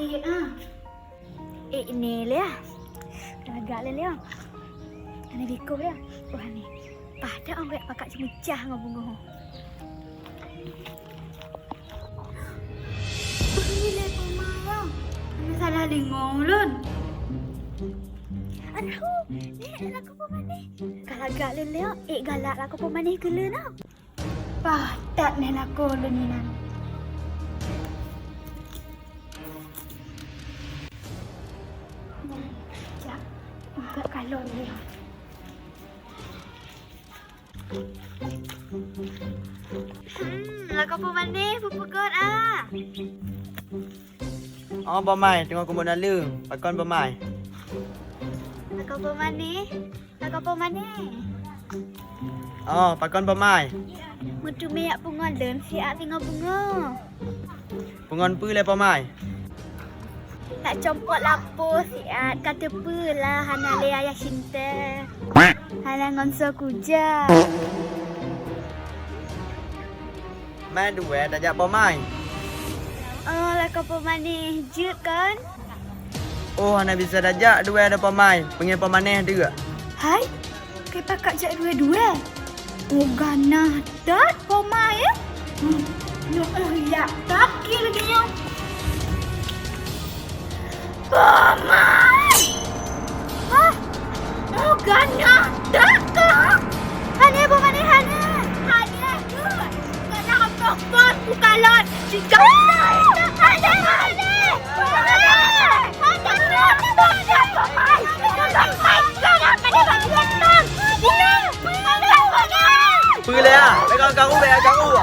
Pahit ah. Ini dia. Agak le. Ana biko dia. Wah ni. Pada orang pakak cemecah dengan bunga. Ini le pemaya. Ana salah dengar lun. Aduh, ni laku pemane. Galak le le. Galak laku pemane ke le nah. Patat ni laku le ni nan. Enggak kalau ni. Lagu apa mana? Pupukot ah. Oh, pemai, tengok kumpul nala. Pakon pemai. Lagu apa mana? Lagu apa mana? Oh, pakon pemai. Mutu meyak bunga dan siap tengok bunga. Pengon pu le pemai. Tak compot lapo siap kata pelah hana le ayah cinta. Hana ngonso kuja. Mai dua dah jak pemai. Oh, lagu apa mana? Juk kan? Oh, hana bisa dajak dua ada pemai. Pengen pemaneh dia. Hai. Kai pakak jak dua-dua. Oh, ganah dat pomai ya. Nuk ya tak kira dia. Pomai. Hah? Oh, ganah dat ka. Hane pomai ni hane. Hane tu. Ganah apa bukalon. Jika hane. Pu le ah. Pegang kau be kau.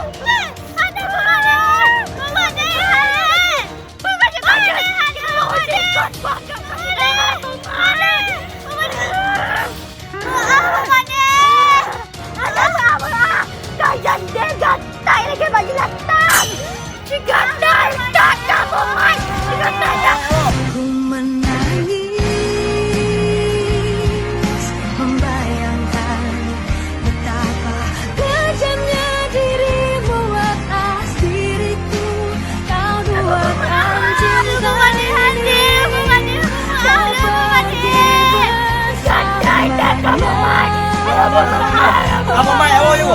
Apa mai awak you?